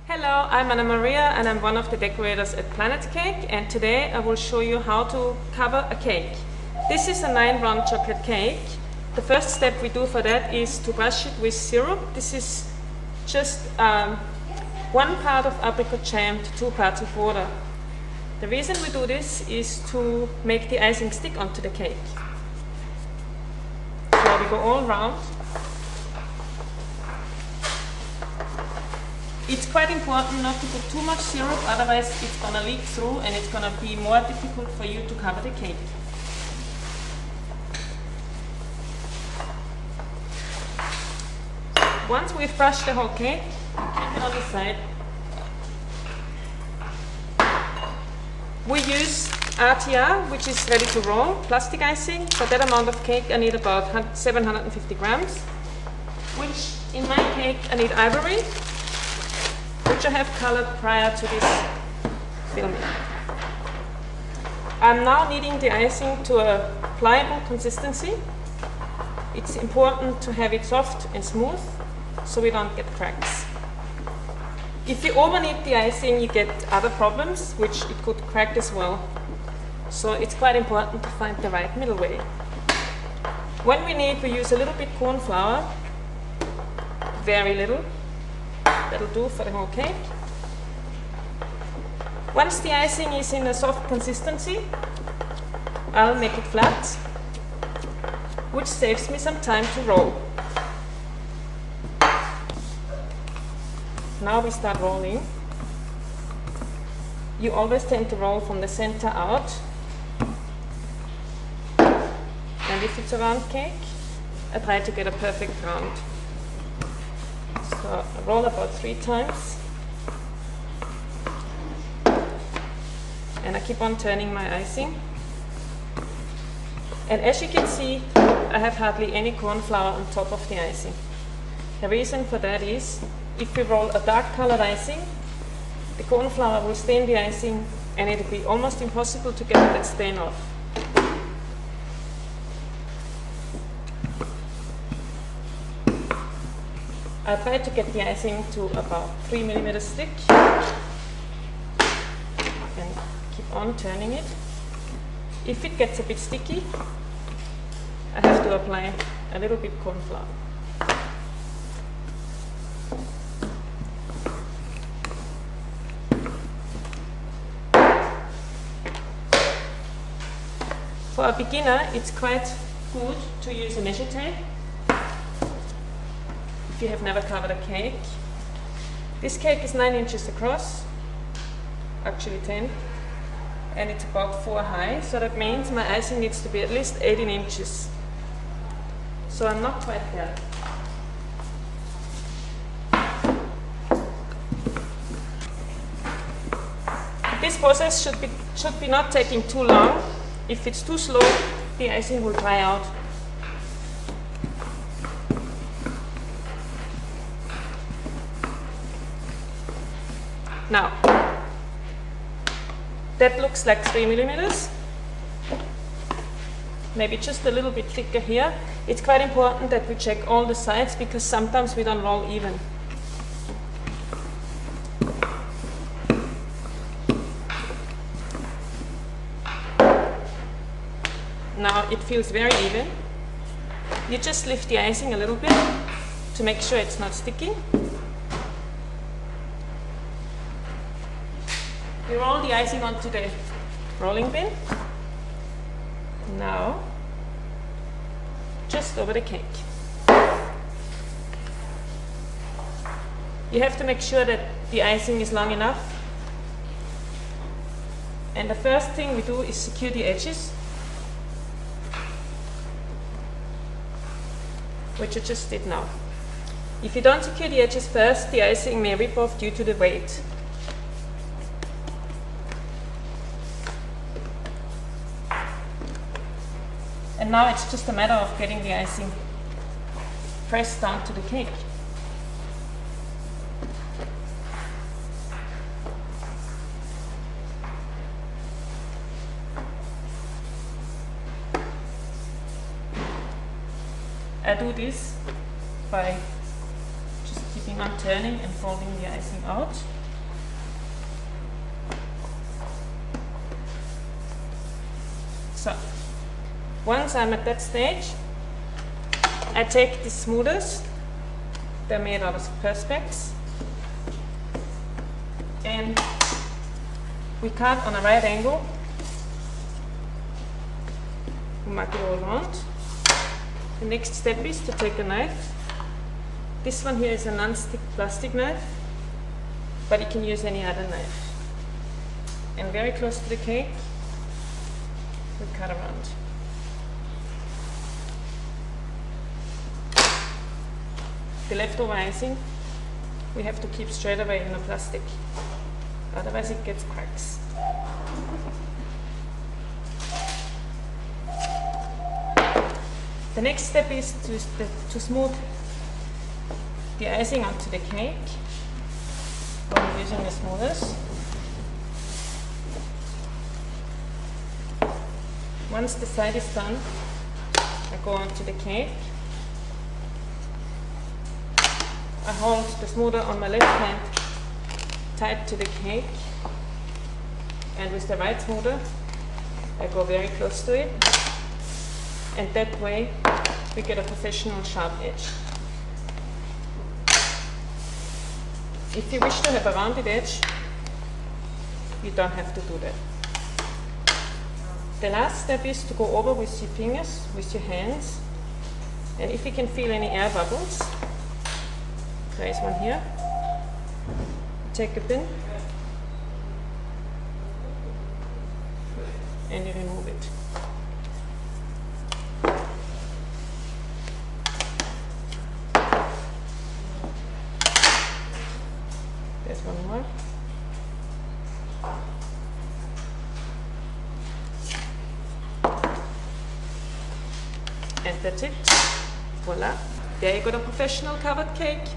Hello, I'm Anna Maria and I'm one of the decorators at Planet Cake, and today I will show you how to cover a cake. This is a 9-round chocolate cake. The first step we do for that is to brush it with syrup. This is just 1 part of apricot jam to 2 parts of water. The reason we do this is to make the icing stick onto the cake. So we go all around. It's quite important not to put too much syrup, otherwise it's going to leak through and it's going to be more difficult for you to cover the cake. Once we've brushed the whole cake, keep it on the side. We use RTR, which is ready to roll, plastic icing. For that amount of cake I need about 750 grams, which in my cake I need ivory, which I have colored prior to this filming. I'm now kneading the icing to a pliable consistency. It's important to have it soft and smooth so we don't get cracks. If you over knead the icing, you get other problems, which it could crack as well. So it's quite important to find the right middle way. When we knead, we use a little bit corn flour, very little. That'll do for the whole cake. Once the icing is in a soft consistency, I'll make it flat, which saves me some time to roll. Now we start rolling. You always tend to roll from the center out. And if it's a round cake, I try to get a perfect round. So I roll about 3 times. And I keep on turning my icing. And as you can see, I have hardly any corn flour on top of the icing. The reason for that is, if we roll a dark colored icing, the corn flour will stain the icing and it will be almost impossible to get that stain off. I try to get the icing to about 3 millimeters thick and keep on turning it. If it gets a bit sticky, I have to apply a little bit corn flour. For a beginner, it's quite good to use a measure tape if you have never covered a cake. This cake is 9 inches across, actually 10, and it's about 4 high, so that means my icing needs to be at least 18 inches. So I'm not quite there. This process should be not taking too long. If it's too slow, the icing will dry out. Now, that looks like 3 millimeters. Maybe just a little bit thicker here. It's quite important that we check all the sides because sometimes we don't roll even. Now it feels very even. You just lift the icing a little bit to make sure it's not sticking. We roll the icing onto the rolling bin. Now, just over the cake. You have to make sure that the icing is long enough. And the first thing we do is secure the edges, which I just did now. If you don't secure the edges first, the icing may rip off due to the weight. And now it's just a matter of getting the icing pressed down to the cake. I do this by just keeping on turning and folding the icing out. So, once I'm at that stage, I take the smoothers, they're made out of perspex, and we cut on a right angle. We mark it all around. The next step is to take a knife. This one here is a non-stick plastic knife, but you can use any other knife. And very close to the cake, we cut around. The leftover icing we have to keep straight away in the plastic, otherwise it gets cracks. The next step is to smooth the icing onto the cake when using the smoothers. Once the side is done, I go onto the cake. I hold the smoother on my left hand tight to the cake, and with the right smoother I go very close to it, and that way we get a professional sharp edge. If you wish to have a rounded edge, you don't have to do that. The last step is to go over with your fingers, with your hands, and if you can feel any air bubbles, there is one here, take a pin and you remove it. There's one more. And that's it. Voila. There you got a professional covered cake.